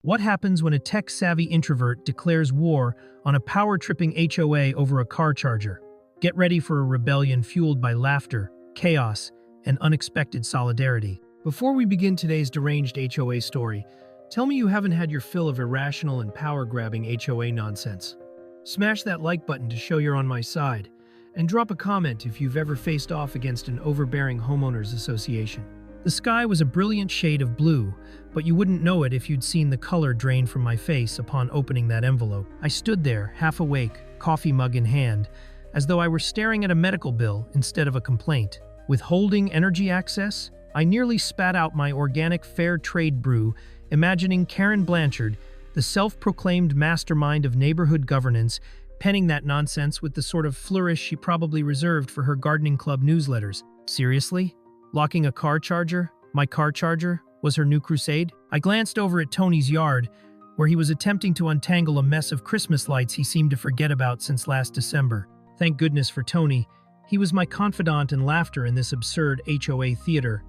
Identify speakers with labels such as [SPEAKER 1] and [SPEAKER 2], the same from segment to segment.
[SPEAKER 1] What happens when a tech-savvy introvert declares war on a power-tripping HOA over a car charger? Get ready for a rebellion fueled by laughter, chaos, and unexpected solidarity. Before we begin today's deranged HOA story, tell me you haven't had your fill of irrational and power-grabbing HOA nonsense. Smash that like button to show you're on my side, and drop a comment if you've ever faced off against an overbearing homeowners association. The sky was a brilliant shade of blue, but you wouldn't know it if you'd seen the color drain from my face upon opening that envelope. I stood there, half awake, coffee mug in hand, as though I were staring at a medical bill instead of a complaint. Withholding energy access? I nearly spat out my organic fair trade brew, imagining Karen Blanchard, the self-proclaimed mastermind of neighborhood governance, penning that nonsense with the sort of flourish she probably reserved for her gardening club newsletters. Seriously? Locking a car charger? My car charger? Was her new crusade? I glanced over at Tony's yard, where he was attempting to untangle a mess of Christmas lights he seemed to forget about since last December. Thank goodness for Tony. He was my confidant and laughter in this absurd HOA theater.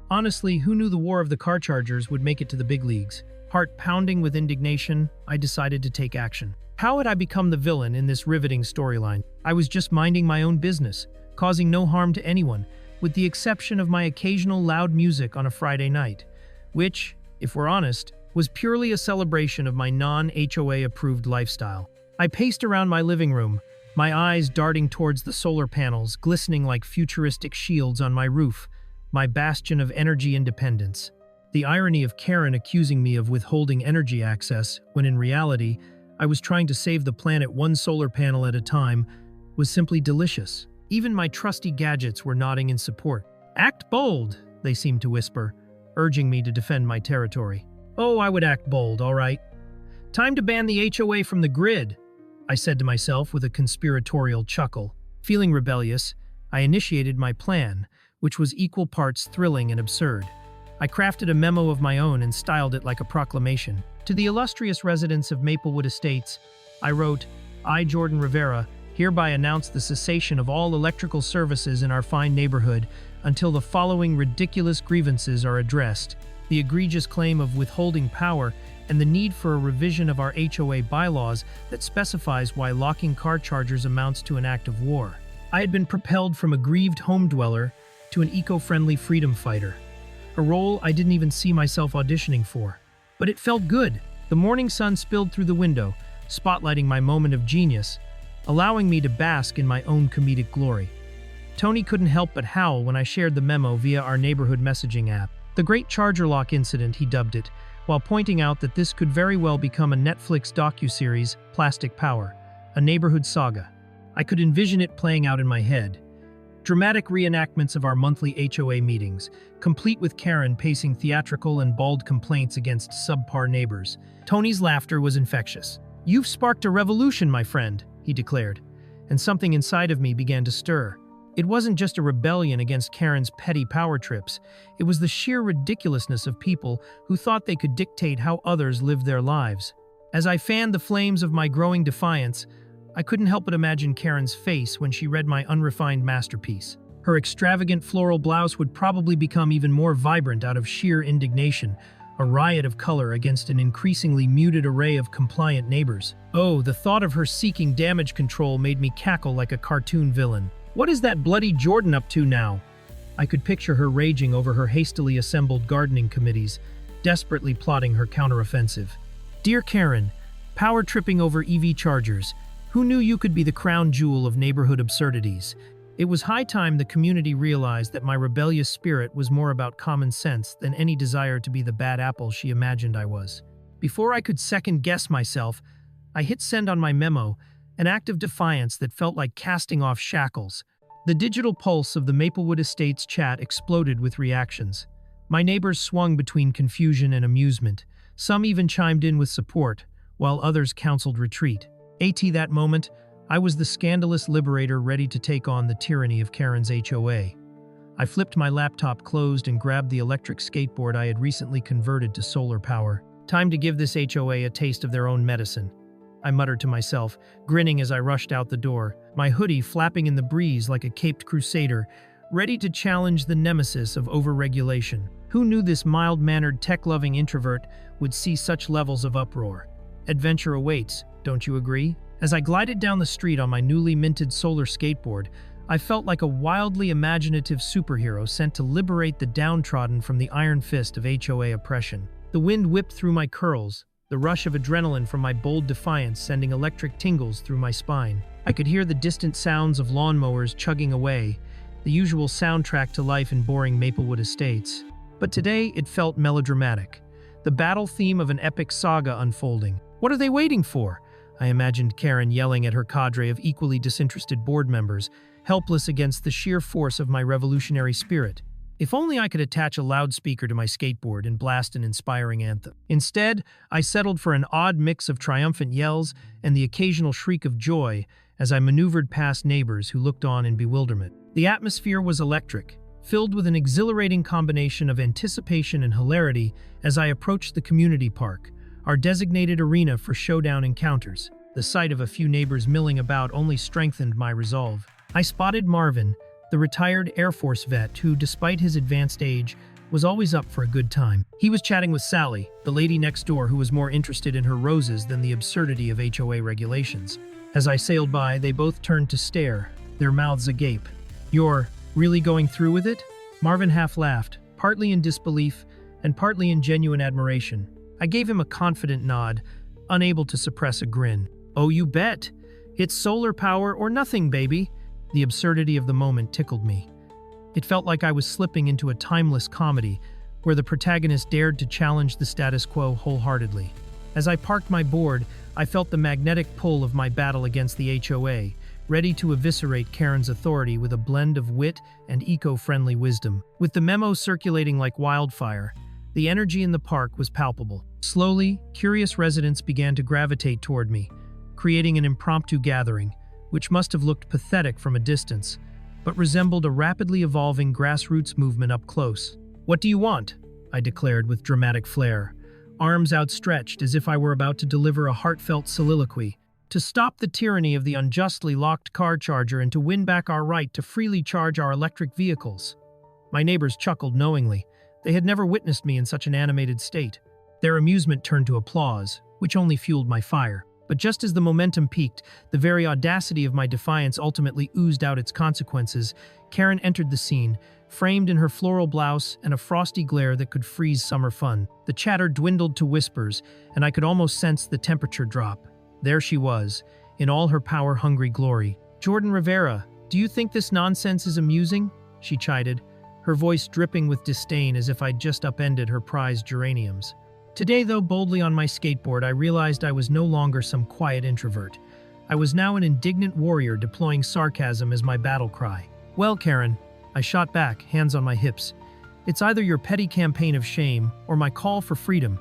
[SPEAKER 1] Honestly, who knew the war of the car chargers would make it to the big leagues? Heart pounding with indignation, I decided to take action. How had I become the villain in this riveting storyline? I was just minding my own business, causing no harm to anyone, with the exception of my occasional loud music on a Friday night, which, if we're honest, was purely a celebration of my non-HOA-approved lifestyle. I paced around my living room, my eyes darting towards the solar panels, glistening like futuristic shields on my roof, my bastion of energy independence. The irony of Karen accusing me of withholding energy access, when in reality, I was trying to save the planet one solar panel at a time, was simply delicious. Even my trusty gadgets were nodding in support. "Act bold," they seemed to whisper, urging me to defend my territory. Oh, I would act bold, all right. Time to ban the HOA from the grid, I said to myself with a conspiratorial chuckle. Feeling rebellious, I initiated my plan, which was equal parts thrilling and absurd. I crafted a memo of my own and styled it like a proclamation. To the illustrious residents of Maplewood Estates, I wrote, I, Jordan Rivera, hereby announce the cessation of all electrical services in our fine neighborhood until the following ridiculous grievances are addressed: the egregious claim of withholding power and the need for a revision of our HOA bylaws that specifies why locking car chargers amounts to an act of war. I had been propelled from a grieved home dweller to an eco-friendly freedom fighter, a role I didn't even see myself auditioning for. But it felt good. The morning sun spilled through the window, spotlighting my moment of genius, allowing me to bask in my own comedic glory. Tony couldn't help but howl when I shared the memo via our neighborhood messaging app. The Great Charger Lock Incident, he dubbed it, while pointing out that this could very well become a Netflix docuseries, Plastic Power, a neighborhood saga. I could envision it playing out in my head. Dramatic reenactments of our monthly HOA meetings, complete with Karen pacing theatrical and bald complaints against subpar neighbors. Tony's laughter was infectious. "You've sparked a revolution, my friend," he declared, and something inside of me began to stir. It wasn't just a rebellion against Karen's petty power trips. It was the sheer ridiculousness of people who thought they could dictate how others lived their lives. As I fanned the flames of my growing defiance, I couldn't help but imagine Karen's face when she read my unrefined masterpiece. Her extravagant floral blouse would probably become even more vibrant out of sheer indignation, a riot of color against an increasingly muted array of compliant neighbors. Oh, the thought of her seeking damage control made me cackle like a cartoon villain. What is that bloody Jordan up to now? I could picture her raging over her hastily assembled gardening committees, desperately plotting her counteroffensive. Dear Karen, power tripping over EV chargers. Who knew you could be the crown jewel of neighborhood absurdities? It was high time the community realized that my rebellious spirit was more about common sense than any desire to be the bad apple she imagined I was. Before I could second-guess myself, I hit send on my memo, an act of defiance that felt like casting off shackles. The digital pulse of the Maplewood Estates chat exploded with reactions. My neighbors swung between confusion and amusement. Some even chimed in with support, while others counseled retreat. That moment, I was the scandalous liberator ready to take on the tyranny of Karen's HOA. I flipped my laptop closed and grabbed the electric skateboard I had recently converted to solar power. Time to give this HOA a taste of their own medicine, I muttered to myself, grinning as I rushed out the door, my hoodie flapping in the breeze like a caped crusader, ready to challenge the nemesis of overregulation. Who knew this mild-mannered, tech-loving introvert would see such levels of uproar? Adventure awaits, don't you agree? As I glided down the street on my newly minted solar skateboard, I felt like a wildly imaginative superhero sent to liberate the downtrodden from the iron fist of HOA oppression. The wind whipped through my curls, the rush of adrenaline from my bold defiance sending electric tingles through my spine. I could hear the distant sounds of lawnmowers chugging away, the usual soundtrack to life in boring Maplewood estates. But today it felt melodramatic, the battle theme of an epic saga unfolding. What are they waiting for? I imagined Karen yelling at her cadre of equally disinterested board members, helpless against the sheer force of my revolutionary spirit. If only I could attach a loudspeaker to my skateboard and blast an inspiring anthem. Instead, I settled for an odd mix of triumphant yells and the occasional shriek of joy as I maneuvered past neighbors who looked on in bewilderment. The atmosphere was electric, filled with an exhilarating combination of anticipation and hilarity as I approached the community park, our designated arena for showdown encounters. The sight of a few neighbors milling about only strengthened my resolve. I spotted Marvin, the retired Air Force vet who, despite his advanced age, was always up for a good time. He was chatting with Sally, the lady next door who was more interested in her roses than the absurdity of HOA regulations. As I sailed by, they both turned to stare, their mouths agape. "You're really going through with it?" Marvin half laughed, partly in disbelief and partly in genuine admiration. I gave him a confident nod, unable to suppress a grin. "Oh, you bet. It's solar power or nothing, baby." The absurdity of the moment tickled me. It felt like I was slipping into a timeless comedy where the protagonist dared to challenge the status quo wholeheartedly. As I parked my board, I felt the magnetic pull of my battle against the HOA, ready to eviscerate Karen's authority with a blend of wit and eco-friendly wisdom. With the memo circulating like wildfire, the energy in the park was palpable. Slowly, curious residents began to gravitate toward me, creating an impromptu gathering, which must have looked pathetic from a distance, but resembled a rapidly evolving grassroots movement up close. "What do you want?" I declared with dramatic flair, arms outstretched as if I were about to deliver a heartfelt soliloquy. "To stop the tyranny of the unjustly locked car charger and to win back our right to freely charge our electric vehicles." My neighbors chuckled knowingly. They had never witnessed me in such an animated state. Their amusement turned to applause, which only fueled my fire. But just as the momentum peaked, the very audacity of my defiance ultimately oozed out its consequences. Karen entered the scene, framed in her floral blouse and a frosty glare that could freeze summer fun. The chatter dwindled to whispers, and I could almost sense the temperature drop. There she was, in all her power-hungry glory. "Jordan Rivera, do you think this nonsense is amusing?" she chided, her voice dripping with disdain as if I'd just upended her prized geraniums. Today, though, boldly on my skateboard, I realized I was no longer some quiet introvert. I was now an indignant warrior deploying sarcasm as my battle cry. "Well, Karen," I shot back, hands on my hips, "it's either your petty campaign of shame or my call for freedom.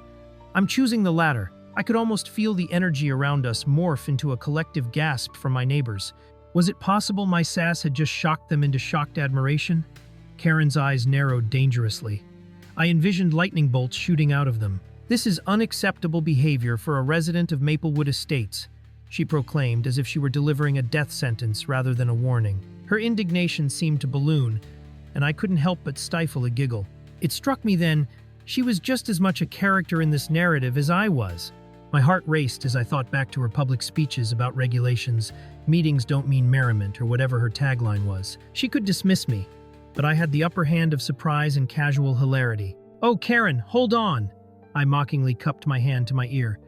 [SPEAKER 1] I'm choosing the latter." I could almost feel the energy around us morph into a collective gasp from my neighbors. Was it possible my sass had just shocked them into shocked admiration? Karen's eyes narrowed dangerously. I envisioned lightning bolts shooting out of them. "This is unacceptable behavior for a resident of Maplewood Estates," she proclaimed as if she were delivering a death sentence rather than a warning. Her indignation seemed to balloon, and I couldn't help but stifle a giggle. It struck me then, she was just as much a character in this narrative as I was. My heart raced as I thought back to her public speeches about regulations, "Meetings don't mean merriment," or whatever her tagline was. She could dismiss me, but I had the upper hand of surprise and casual hilarity. "Oh, Karen, hold on!" I mockingly cupped my hand to my ear.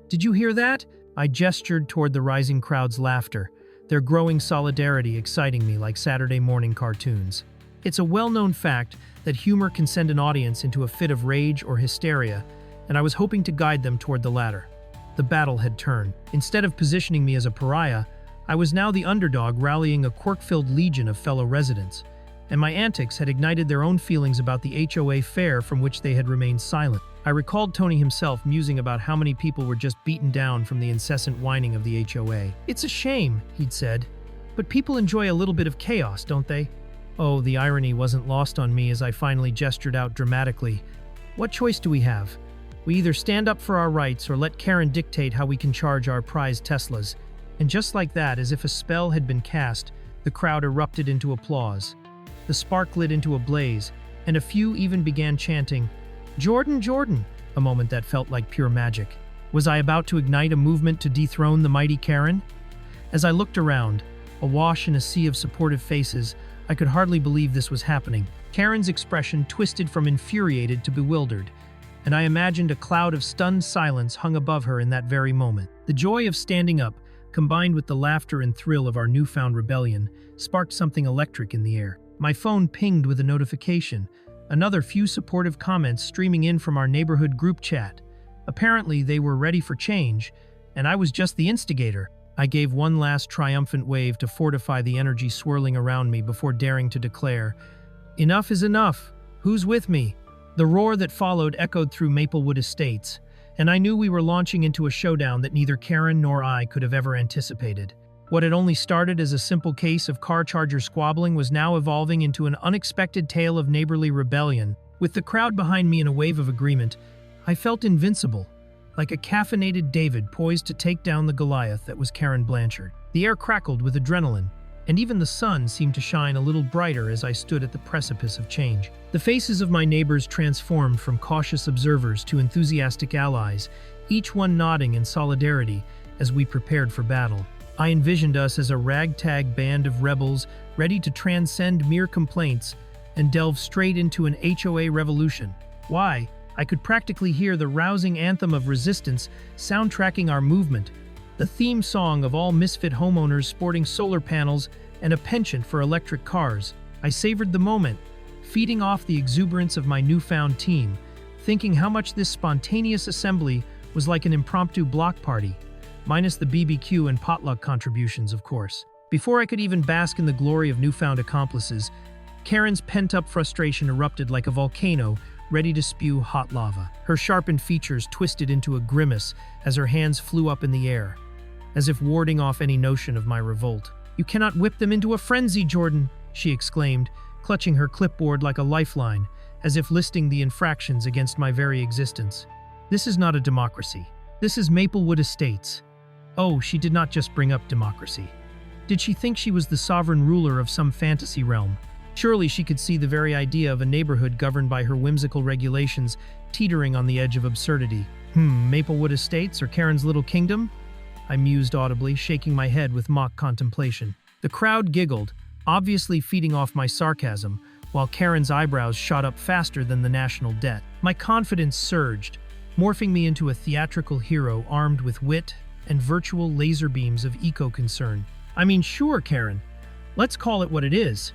[SPEAKER 1] "Did you hear that?" I gestured toward the rising crowd's laughter, their growing solidarity exciting me like Saturday morning cartoons. It's a well-known fact that humor can send an audience into a fit of rage or hysteria, and I was hoping to guide them toward the latter. The battle had turned. Instead of positioning me as a pariah, I was now the underdog rallying a quirk-filled legion of fellow residents, and my antics had ignited their own feelings about the HOA fair from which they had remained silent. I recalled Tony himself musing about how many people were just beaten down from the incessant whining of the HOA. "It's a shame," he'd said, "but people enjoy a little bit of chaos, don't they?" Oh, the irony wasn't lost on me as I finally gestured out dramatically. "What choice do we have? We either stand up for our rights or let Karen dictate how we can charge our prized Teslas." And just like that, as if a spell had been cast, the crowd erupted into applause. The spark lit into a blaze, and a few even began chanting, "Jordan, Jordan," a moment that felt like pure magic. Was I about to ignite a movement to dethrone the mighty Karen? As I looked around, awash in a sea of supportive faces, I could hardly believe this was happening. Karen's expression twisted from infuriated to bewildered, and I imagined a cloud of stunned silence hung above her in that very moment. The joy of standing up, combined with the laughter and thrill of our newfound rebellion, sparked something electric in the air. My phone pinged with a notification, another few supportive comments streaming in from our neighborhood group chat. Apparently, they were ready for change, and I was just the instigator. I gave one last triumphant wave to fortify the energy swirling around me before daring to declare, "Enough is enough. Who's with me?" The roar that followed echoed through Maplewood Estates, and I knew we were launching into a showdown that neither Karen nor I could have ever anticipated. What had only started as a simple case of car charger squabbling was now evolving into an unexpected tale of neighborly rebellion. With the crowd behind me in a wave of agreement, I felt invincible, like a caffeinated David poised to take down the Goliath that was Karen Blanchard. The air crackled with adrenaline, and even the sun seemed to shine a little brighter as I stood at the precipice of change. The faces of my neighbors transformed from cautious observers to enthusiastic allies, each one nodding in solidarity as we prepared for battle. I envisioned us as a ragtag band of rebels ready to transcend mere complaints and delve straight into an HOA revolution. Why? I could practically hear the rousing anthem of resistance soundtracking our movement, the theme song of all misfit homeowners sporting solar panels and a penchant for electric cars. I savored the moment, feeding off the exuberance of my newfound team, thinking how much this spontaneous assembly was like an impromptu block party, minus the BBQ and potluck contributions, of course. Before I could even bask in the glory of newfound accomplices, Karen's pent-up frustration erupted like a volcano, ready to spew hot lava. Her sharpened features twisted into a grimace as her hands flew up in the air, as if warding off any notion of my revolt. "You cannot whip them into a frenzy, Jordan," she exclaimed, clutching her clipboard like a lifeline, as if listing the infractions against my very existence. "This is not a democracy. This is Maplewood Estates." Oh, she did not just bring up democracy. Did she think she was the sovereign ruler of some fantasy realm? Surely she could see the very idea of a neighborhood governed by her whimsical regulations teetering on the edge of absurdity. Maplewood Estates or Karen's little kingdom? I mused audibly, shaking my head with mock contemplation. The crowd giggled, obviously feeding off my sarcasm, while Karen's eyebrows shot up faster than the national debt. My confidence surged, morphing me into a theatrical hero armed with wit and virtual laser beams of eco-concern. I mean, sure, Karen. Let's call it what it is.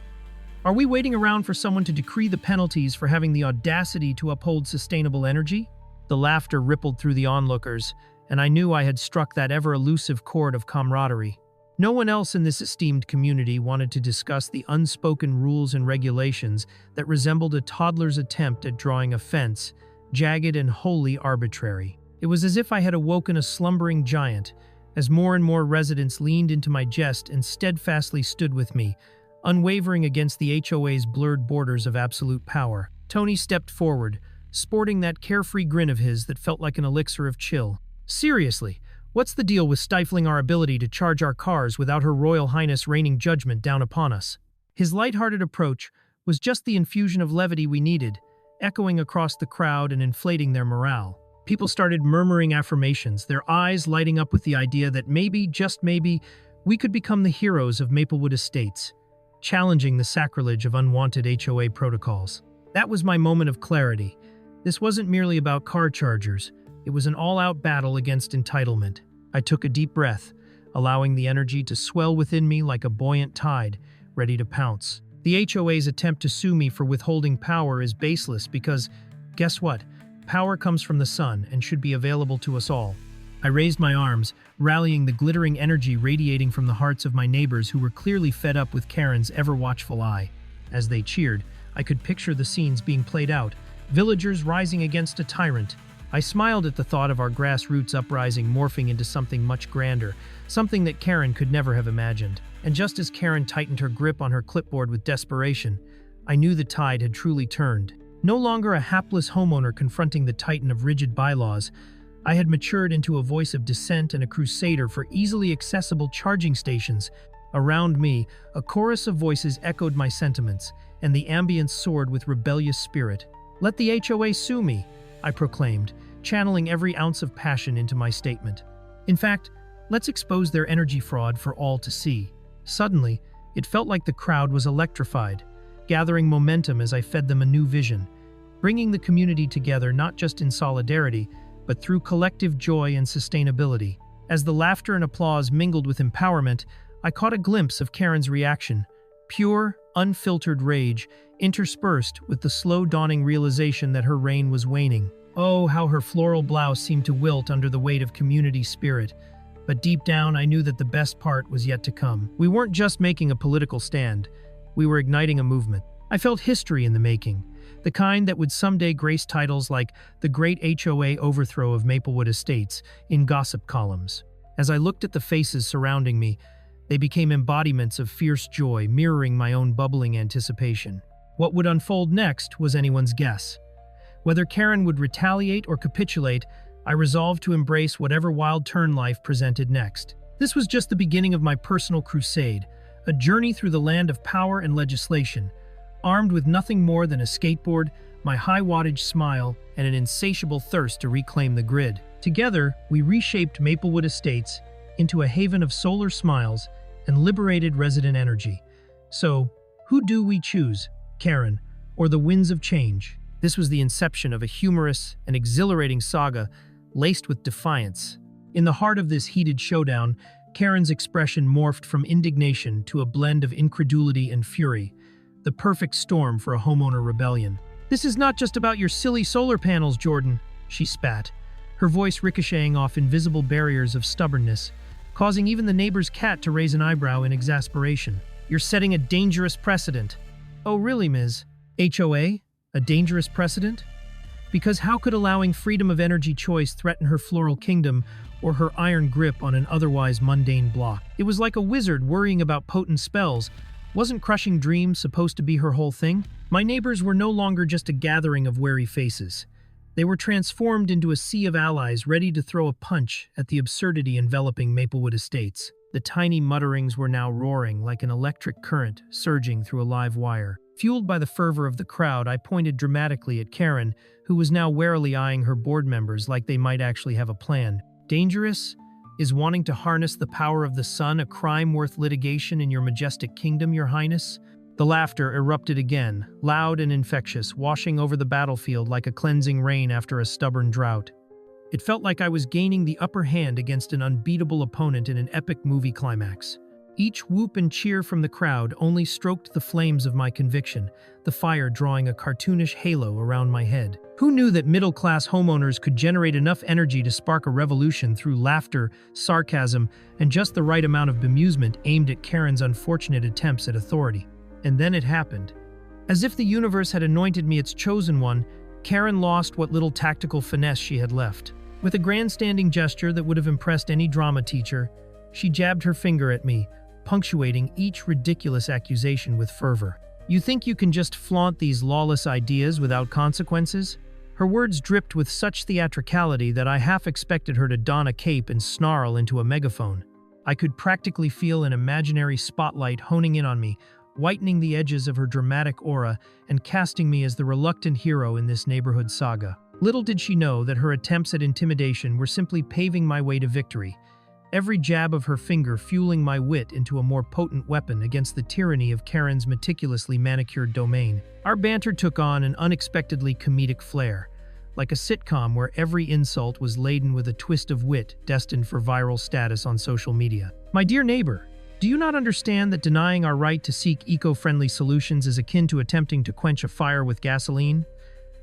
[SPEAKER 1] Are we waiting around for someone to decree the penalties for having the audacity to uphold sustainable energy? The laughter rippled through the onlookers, and I knew I had struck that ever-elusive chord of camaraderie. No one else in this esteemed community wanted to discuss the unspoken rules and regulations that resembled a toddler's attempt at drawing a fence, jagged and wholly arbitrary. It was as if I had awoken a slumbering giant, as more and more residents leaned into my jest and steadfastly stood with me, unwavering against the HOA's blurred borders of absolute power. Tony stepped forward, sporting that carefree grin of his that felt like an elixir of chill. "Seriously, what's the deal with stifling our ability to charge our cars without Her Royal Highness raining judgment down upon us?" His lighthearted approach was just the infusion of levity we needed, echoing across the crowd and inflating their morale. People started murmuring affirmations, their eyes lighting up with the idea that maybe, just maybe, we could become the heroes of Maplewood Estates, challenging the sacrilege of unwanted HOA protocols. That was my moment of clarity. This wasn't merely about car chargers. It was an all-out battle against entitlement. I took a deep breath, allowing the energy to swell within me like a buoyant tide, ready to pounce. The HOA's attempt to sue me for withholding power is baseless because, guess what? Power comes from the sun and should be available to us all. I raised my arms, rallying the glittering energy radiating from the hearts of my neighbors who were clearly fed up with Karen's ever-watchful eye. As they cheered, I could picture the scenes being played out, villagers rising against a tyrant. I smiled at the thought of our grassroots uprising morphing into something much grander, something that Karen could never have imagined. And just as Karen tightened her grip on her clipboard with desperation, I knew the tide had truly turned. No longer a hapless homeowner confronting the titan of rigid bylaws, I had matured into a voice of dissent and a crusader for easily accessible charging stations. Around me, a chorus of voices echoed my sentiments, and the ambience soared with rebellious spirit. "Let the HOA sue me," I proclaimed, channeling every ounce of passion into my statement. "In fact, let's expose their energy fraud for all to see." Suddenly, it felt like the crowd was electrified, gathering momentum as I fed them a new vision, bringing the community together not just in solidarity, but through collective joy and sustainability. As the laughter and applause mingled with empowerment, I caught a glimpse of Karen's reaction, pure, unfiltered rage, interspersed with the slow dawning realization that her reign was waning. Oh, how her floral blouse seemed to wilt under the weight of community spirit. But deep down, I knew that the best part was yet to come. We weren't just making a political stand. We were igniting a movement. I felt history in the making, the kind that would someday grace titles like the Great HOA Overthrow of Maplewood Estates in gossip columns. As I looked at the faces surrounding me, they became embodiments of fierce joy, mirroring my own bubbling anticipation. What would unfold next was anyone's guess. Whether Karen would retaliate or capitulate, I resolved to embrace whatever wild turn life presented next. This was just the beginning of my personal crusade, a journey through the land of power and legislation, armed with nothing more than a skateboard, my high-wattage smile, and an insatiable thirst to reclaim the grid. Together, we reshaped Maplewood Estates into a haven of solar smiles and liberated resident energy. So, who do we choose, Karen, or the winds of change? This was the inception of a humorous and exhilarating saga laced with defiance. In the heart of this heated showdown, Karen's expression morphed from indignation to a blend of incredulity and fury, the perfect storm for a homeowner rebellion. "This is not just about your silly solar panels, Jordan," she spat, her voice ricocheting off invisible barriers of stubbornness, causing even the neighbor's cat to raise an eyebrow in exasperation. "You're setting a dangerous precedent." "Oh, really, Ms. HOA? A dangerous precedent?" Because how could allowing freedom of energy choice threaten her floral kingdom or her iron grip on an otherwise mundane block? It was like a wizard worrying about potent spells. Wasn't crushing dreams supposed to be her whole thing? My neighbors were no longer just a gathering of wary faces. They were transformed into a sea of allies ready to throw a punch at the absurdity enveloping Maplewood Estates. The tiny mutterings were now roaring like an electric current surging through a live wire. Fueled by the fervor of the crowd, I pointed dramatically at Karen, who was now warily eyeing her board members like they might actually have a plan. "Dangerous? Is wanting to harness the power of the sun a crime worth litigation in your majestic kingdom, Your Highness?" The laughter erupted again, loud and infectious, washing over the battlefield like a cleansing rain after a stubborn drought. It felt like I was gaining the upper hand against an unbeatable opponent in an epic movie climax. Each whoop and cheer from the crowd only stroked the flames of my conviction, the fire drawing a cartoonish halo around my head. Who knew that middle-class homeowners could generate enough energy to spark a revolution through laughter, sarcasm, and just the right amount of bemusement aimed at Karen's unfortunate attempts at authority? And then it happened. As if the universe had anointed me its chosen one, Karen lost what little tactical finesse she had left. With a grandstanding gesture that would have impressed any drama teacher, she jabbed her finger at me, punctuating each ridiculous accusation with fervor. "You think you can just flaunt these lawless ideas without consequences?" Her words dripped with such theatricality that I half expected her to don a cape and snarl into a megaphone. I could practically feel an imaginary spotlight honing in on me, whitening the edges of her dramatic aura and casting me as the reluctant hero in this neighborhood saga. Little did she know that her attempts at intimidation were simply paving my way to victory, every jab of her finger fueling my wit into a more potent weapon against the tyranny of Karen's meticulously manicured domain. Our banter took on an unexpectedly comedic flair, like a sitcom where every insult was laden with a twist of wit destined for viral status on social media. "My dear neighbor, do you not understand that denying our right to seek eco-friendly solutions is akin to attempting to quench a fire with gasoline?"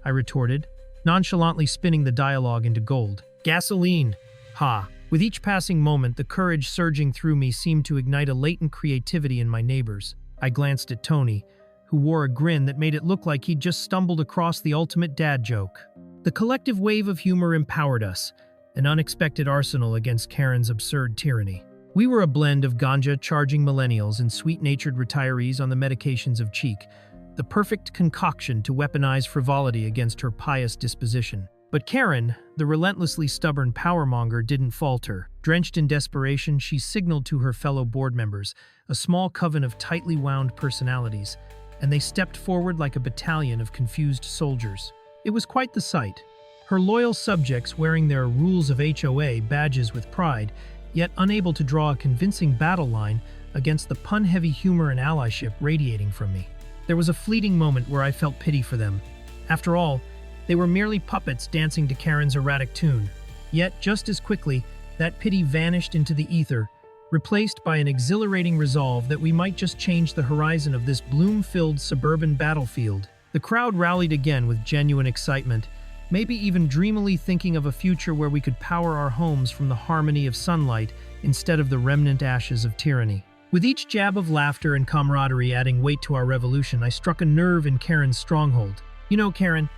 [SPEAKER 1] I retorted, nonchalantly spinning the dialogue into gold. "Gasoline? Ha!" With each passing moment, the courage surging through me seemed to ignite a latent creativity in my neighbors. I glanced at Tony, who wore a grin that made it look like he'd just stumbled across the ultimate dad joke. The collective wave of humor empowered us, an unexpected arsenal against Karen's absurd tyranny. We were a blend of ganja-charging millennials and sweet-natured retirees on the medications of cheek, the perfect concoction to weaponize frivolity against her pious disposition. But Karen, the relentlessly stubborn powermonger, didn't falter. Drenched in desperation, she signaled to her fellow board members, a small coven of tightly wound personalities, and they stepped forward like a battalion of confused soldiers. It was quite the sight. Her loyal subjects wearing their Rules of HOA badges with pride, yet unable to draw a convincing battle line against the pun-heavy humor and allyship radiating from me. There was a fleeting moment where I felt pity for them. After all, they were merely puppets dancing to Karen's erratic tune. Yet, just as quickly, that pity vanished into the ether, replaced by an exhilarating resolve that we might just change the horizon of this bloom-filled suburban battlefield. The crowd rallied again with genuine excitement, maybe even dreamily thinking of a future where we could power our homes from the harmony of sunlight instead of the remnant ashes of tyranny. With each jab of laughter and camaraderie adding weight to our revolution, I struck a nerve in Karen's stronghold. You know, Karen,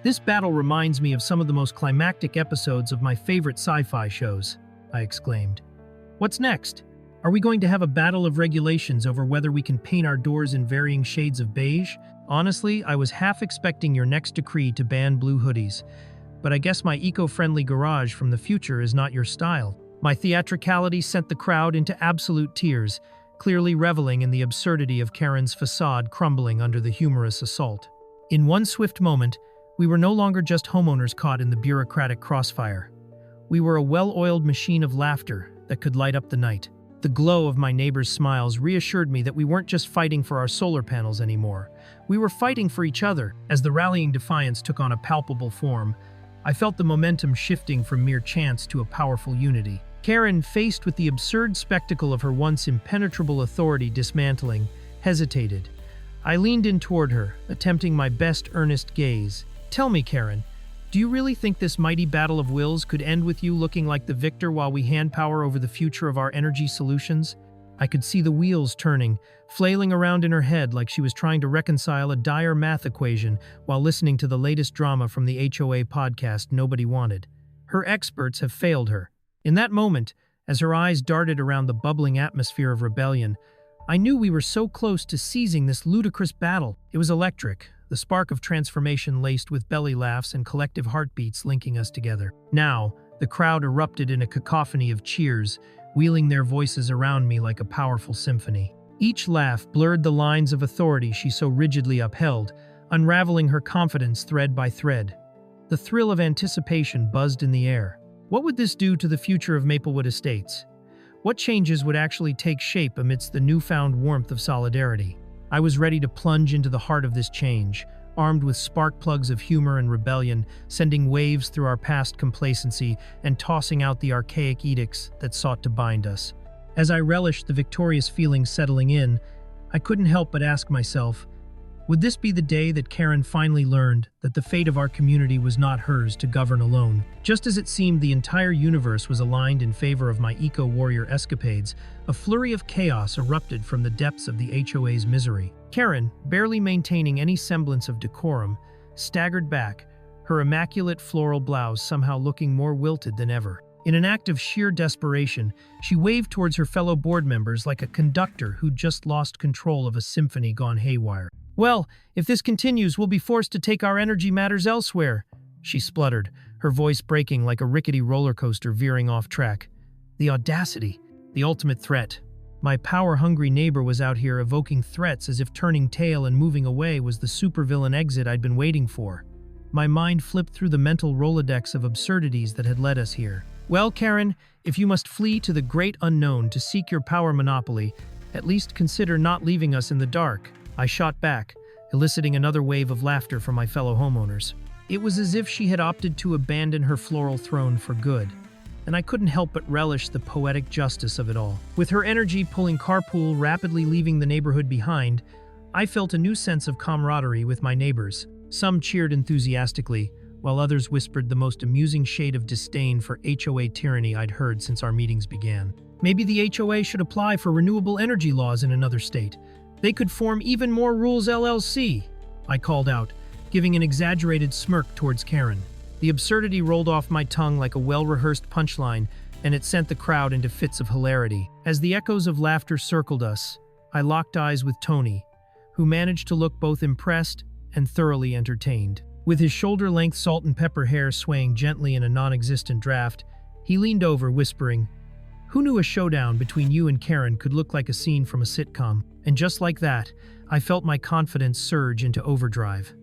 [SPEAKER 1] this battle reminds me of some of the most climactic episodes of my favorite sci-fi shows, I exclaimed. What's next? Are we going to have a battle of regulations over whether we can paint our doors in varying shades of beige? Honestly, I was half expecting your next decree to ban blue hoodies, but I guess my eco-friendly garage from the future is not your style. My theatricality sent the crowd into absolute tears, clearly reveling in the absurdity of Karen's facade crumbling under the humorous assault. In one swift moment, we were no longer just homeowners caught in the bureaucratic crossfire. We were a well-oiled machine of laughter that could light up the night. The glow of my neighbors' smiles reassured me that we weren't just fighting for our solar panels anymore. We were fighting for each other. As the rallying defiance took on a palpable form, I felt the momentum shifting from mere chance to a powerful unity. Karen, faced with the absurd spectacle of her once impenetrable authority dismantling, hesitated. I leaned in toward her, attempting my best earnest gaze. Tell me, Karen, do you really think this mighty battle of wills could end with you looking like the victor while we hand power over the future of our energy solutions? I could see the wheels turning, flailing around in her head like she was trying to reconcile a dire math equation while listening to the latest drama from the HOA podcast nobody wanted. Her experts have failed her. In that moment, as her eyes darted around the bubbling atmosphere of rebellion, I knew we were so close to seizing this ludicrous battle. It was electric, the spark of transformation laced with belly laughs and collective heartbeats linking us together. Now, the crowd erupted in a cacophony of cheers, wheeling their voices around me like a powerful symphony. Each laugh blurred the lines of authority she so rigidly upheld, unraveling her confidence thread by thread. The thrill of anticipation buzzed in the air. What would this do to the future of Maplewood Estates? What changes would actually take shape amidst the newfound warmth of solidarity? I was ready to plunge into the heart of this change, armed with spark plugs of humor and rebellion, sending waves through our past complacency and tossing out the archaic edicts that sought to bind us. As I relished the victorious feelings settling in, I couldn't help but ask myself, would this be the day that Karen finally learned that the fate of our community was not hers to govern alone? Just as it seemed the entire universe was aligned in favor of my eco-warrior escapades, a flurry of chaos erupted from the depths of the HOA's misery. Karen, barely maintaining any semblance of decorum, staggered back, her immaculate floral blouse somehow looking more wilted than ever. In an act of sheer desperation, she waved towards her fellow board members like a conductor who'd just lost control of a symphony gone haywire. Well, if this continues, we'll be forced to take our energy matters elsewhere, she spluttered, her voice breaking like a rickety roller coaster veering off track. The audacity, the ultimate threat. My power-hungry neighbor was out here evoking threats as if turning tail and moving away was the supervillain exit I'd been waiting for. My mind flipped through the mental Rolodex of absurdities that had led us here. Well, Karen, if you must flee to the great unknown to seek your power monopoly, at least consider not leaving us in the dark. I shot back, eliciting another wave of laughter from my fellow homeowners. It was as if she had opted to abandon her floral throne for good, and I couldn't help but relish the poetic justice of it all. With her energy pulling carpool rapidly leaving the neighborhood behind, I felt a new sense of camaraderie with my neighbors. Some cheered enthusiastically, while others whispered the most amusing shade of disdain for HOA tyranny I'd heard since our meetings began. Maybe the HOA should apply for renewable energy laws in another state. They could form Even More Rules LLC, I called out, giving an exaggerated smirk towards Karen. The absurdity rolled off my tongue like a well-rehearsed punchline, and it sent the crowd into fits of hilarity. As the echoes of laughter circled us, I locked eyes with Tony, who managed to look both impressed and thoroughly entertained. With his shoulder-length salt and pepper hair swaying gently in a non-existent draft, he leaned over, whispering, "Who knew a showdown between you and Karen could look like a scene from a sitcom?" And just like that, I felt my confidence surge into overdrive.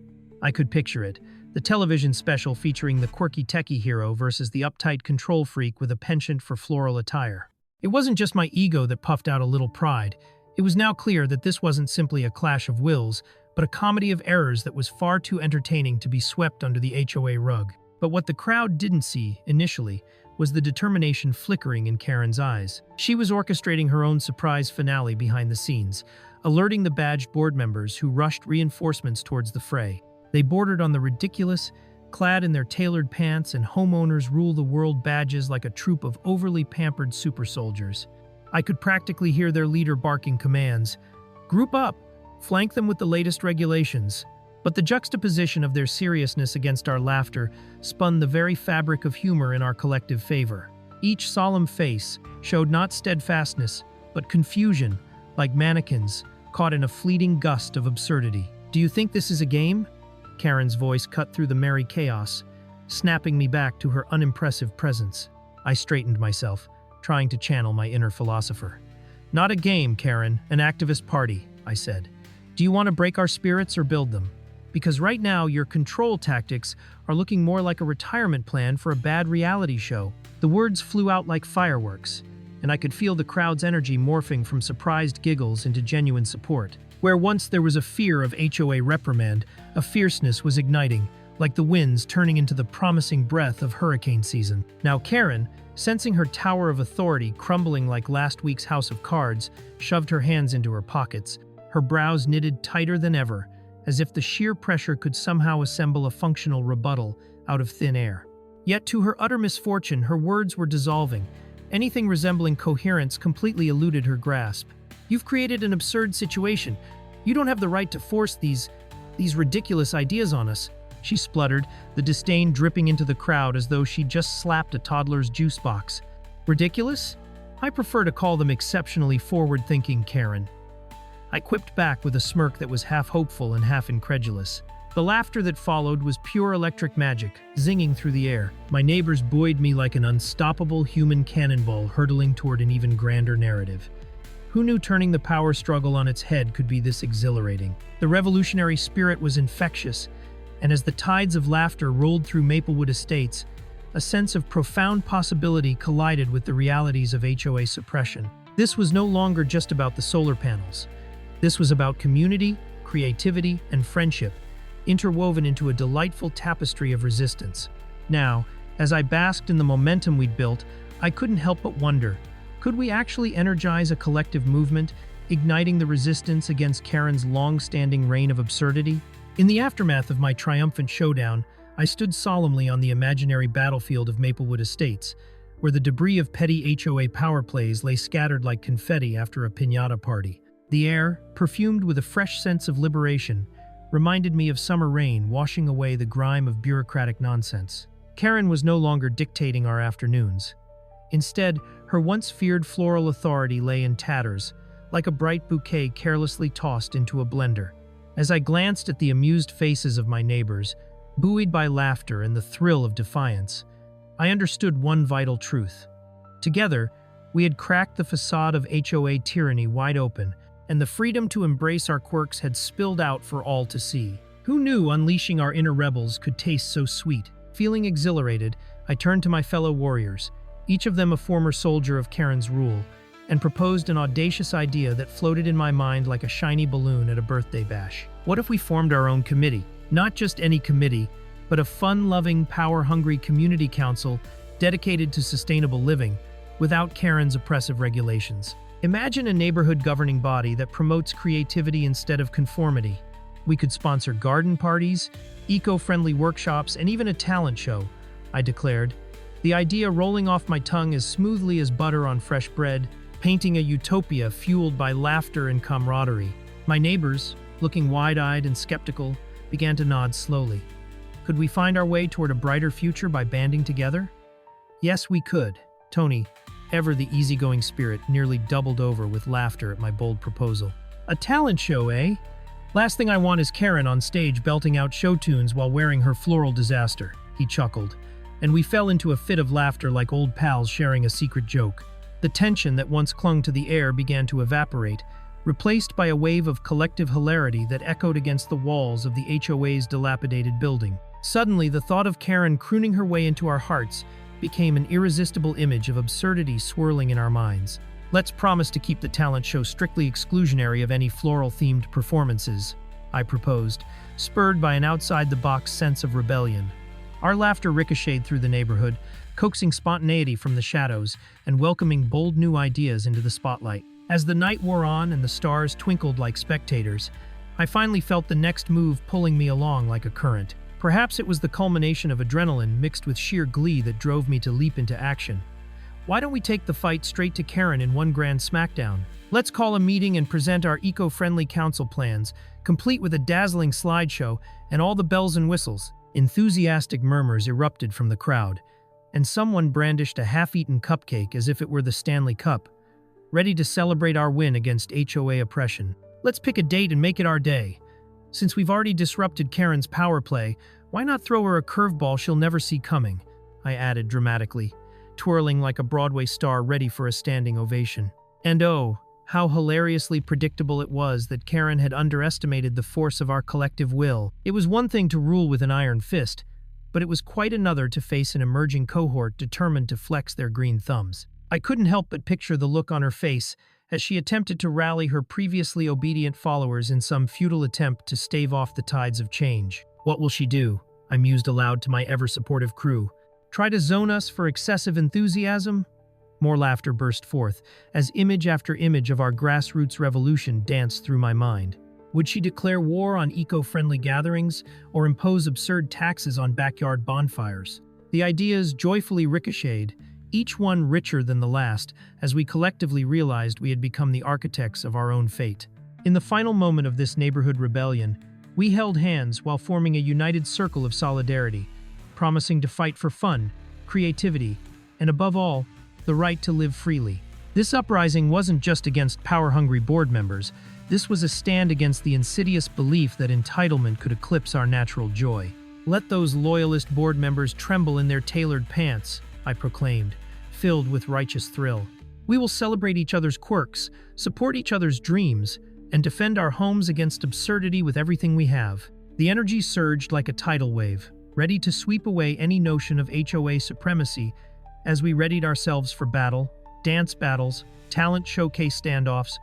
[SPEAKER 1] I could picture it, the television special featuring the quirky techie hero versus the uptight control freak with a penchant for floral attire. It wasn't just my ego that puffed out a little pride. It was now clear that this wasn't simply a clash of wills, but a comedy of errors that was far too entertaining to be swept under the HOA rug. But what the crowd didn't see, initially, was the determination flickering in Karen's eyes. She was orchestrating her own surprise finale behind the scenes, alerting the badged board members who rushed reinforcements towards the fray. They bordered on the ridiculous, clad in their tailored pants and homeowners rule the world badges like a troop of overly pampered super soldiers. I could practically hear their leader barking commands. Group up! Flank them with the latest regulations. But the juxtaposition of their seriousness against our laughter spun the very fabric of humor in our collective favor. Each solemn face showed not steadfastness, but confusion, like mannequins caught in a fleeting gust of absurdity. "Do you think this is a game?" Karen's voice cut through the merry chaos, snapping me back to her unimpressive presence. I straightened myself, trying to channel my inner philosopher. "Not a game, Karen, an activist party," I said. "Do you want to break our spirits or build them? Because right now, your control tactics are looking more like a retirement plan for a bad reality show." The words flew out like fireworks, and I could feel the crowd's energy morphing from surprised giggles into genuine support. Where once there was a fear of HOA reprimand, a fierceness was igniting, like the winds turning into the promising breath of hurricane season. Now Karen, sensing her tower of authority crumbling like last week's house of cards, shoved her hands into her pockets, her brows knitted tighter than ever, as if the sheer pressure could somehow assemble a functional rebuttal out of thin air. Yet to her utter misfortune, her words were dissolving. Anything resembling coherence completely eluded her grasp. "You've created an absurd situation. You don't have the right to force these ridiculous ideas on us," she spluttered, the disdain dripping into the crowd as though she'd just slapped a toddler's juice box. "Ridiculous? I prefer to call them exceptionally forward-thinking, Karen." I quipped back with a smirk that was half hopeful and half incredulous. The laughter that followed was pure electric magic, zinging through the air. My neighbors buoyed me like an unstoppable human cannonball hurtling toward an even grander narrative. Who knew turning the power struggle on its head could be this exhilarating? The revolutionary spirit was infectious, and as the tides of laughter rolled through Maplewood Estates, a sense of profound possibility collided with the realities of HOA suppression. This was no longer just about the solar panels. This was about community, creativity, and friendship, interwoven into a delightful tapestry of resistance. Now, as I basked in the momentum we'd built, I couldn't help but wonder, could we actually energize a collective movement, igniting the resistance against Karen's long-standing reign of absurdity? In the aftermath of my triumphant showdown, I stood solemnly on the imaginary battlefield of Maplewood Estates, where the debris of petty HOA power plays lay scattered like confetti after a piñata party. The air, perfumed with a fresh sense of liberation, reminded me of summer rain washing away the grime of bureaucratic nonsense. Karen was no longer dictating our afternoons. Instead, her once feared floral authority lay in tatters, like a bright bouquet carelessly tossed into a blender. As I glanced at the amused faces of my neighbors, buoyed by laughter and the thrill of defiance, I understood one vital truth. Together, we had cracked the facade of HOA tyranny wide open, and the freedom to embrace our quirks had spilled out for all to see. Who knew unleashing our inner rebels could taste so sweet? Feeling exhilarated, I turned to my fellow warriors, each of them a former soldier of Karen's rule, and proposed an audacious idea that floated in my mind like a shiny balloon at a birthday bash. What if we formed our own committee? Not just any committee, but a fun-loving, power-hungry community council dedicated to sustainable living, without Karen's oppressive regulations. Imagine a neighborhood governing body that promotes creativity instead of conformity. We could sponsor garden parties, eco-friendly workshops, and even a talent show, I declared, the idea rolling off my tongue as smoothly as butter on fresh bread, painting a utopia fueled by laughter and camaraderie. My neighbors, looking wide-eyed and skeptical, began to nod slowly. Could we find our way toward a brighter future by banding together? Yes, we could. Tony, ever the easygoing spirit, nearly doubled over with laughter at my bold proposal. A talent show, eh? Last thing I want is Karen on stage belting out show tunes while wearing her floral disaster, he chuckled, and we fell into a fit of laughter like old pals sharing a secret joke. The tension that once clung to the air began to evaporate, replaced by a wave of collective hilarity that echoed against the walls of the HOA's dilapidated building. Suddenly, the thought of Karen crooning her way into our hearts became an irresistible image of absurdity swirling in our minds. Let's promise to keep the talent show strictly exclusionary of any floral-themed performances, I proposed, spurred by an outside-the-box sense of rebellion. Our laughter ricocheted through the neighborhood, coaxing spontaneity from the shadows and welcoming bold new ideas into the spotlight. As the night wore on and the stars twinkled like spectators, I finally felt the next move pulling me along like a current. Perhaps it was the culmination of adrenaline mixed with sheer glee that drove me to leap into action. Why don't we take the fight straight to Karen in one grand smackdown? Let's call a meeting and present our eco-friendly council plans, complete with a dazzling slideshow and all the bells and whistles. Enthusiastic murmurs erupted from the crowd, and someone brandished a half-eaten cupcake as if it were the Stanley Cup, ready to celebrate our win against HOA oppression. Let's pick a date and make it our day. Since we've already disrupted Karen's power play, why not throw her a curveball she'll never see coming? I added dramatically, twirling like a Broadway star ready for a standing ovation. And oh, how hilariously predictable it was that Karen had underestimated the force of our collective will. It was one thing to rule with an iron fist, but it was quite another to face an emerging cohort determined to flex their green thumbs. I couldn't help but picture the look on her face as she attempted to rally her previously obedient followers in some futile attempt to stave off the tides of change. What will she do? I mused aloud to my ever-supportive crew. Try to zone us for excessive enthusiasm? More laughter burst forth, as image after image of our grassroots revolution danced through my mind. Would she declare war on eco-friendly gatherings, or impose absurd taxes on backyard bonfires? The ideas joyfully ricocheted, each one richer than the last, as we collectively realized we had become the architects of our own fate. In the final moment of this neighborhood rebellion, we held hands while forming a united circle of solidarity, promising to fight for fun, creativity, and above all, the right to live freely. This uprising wasn't just against power-hungry board members. This was a stand against the insidious belief that entitlement could eclipse our natural joy. Let those loyalist board members tremble in their tailored pants, I proclaimed, filled with righteous thrill. We will celebrate each other's quirks, support each other's dreams, and defend our homes against absurdity with everything we have. The energy surged like a tidal wave, ready to sweep away any notion of HOA supremacy as we readied ourselves for battle, dance battles, talent showcase standoffs,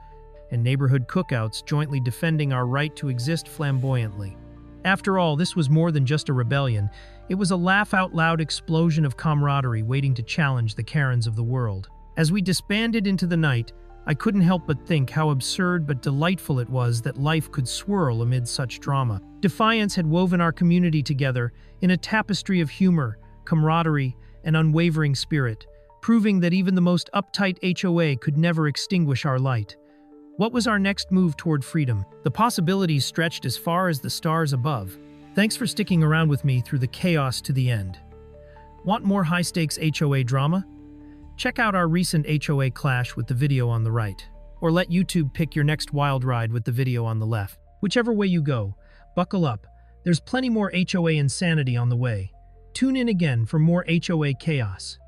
[SPEAKER 1] and neighborhood cookouts, jointly defending our right to exist flamboyantly. After all, this was more than just a rebellion. It was a laugh-out-loud explosion of camaraderie waiting to challenge the Karens of the world. As we disbanded into the night, I couldn't help but think how absurd but delightful it was that life could swirl amid such drama. Defiance had woven our community together in a tapestry of humor, camaraderie, and unwavering spirit, proving that even the most uptight HOA could never extinguish our light. What was our next move toward freedom? The possibilities stretched as far as the stars above. Thanks for sticking around with me through the chaos to the end. Want more high-stakes HOA drama? Check out our recent HOA clash with the video on the right, or let YouTube pick your next wild ride with the video on the left. Whichever way you go, buckle up. There's plenty more HOA insanity on the way. Tune in again for more HOA chaos.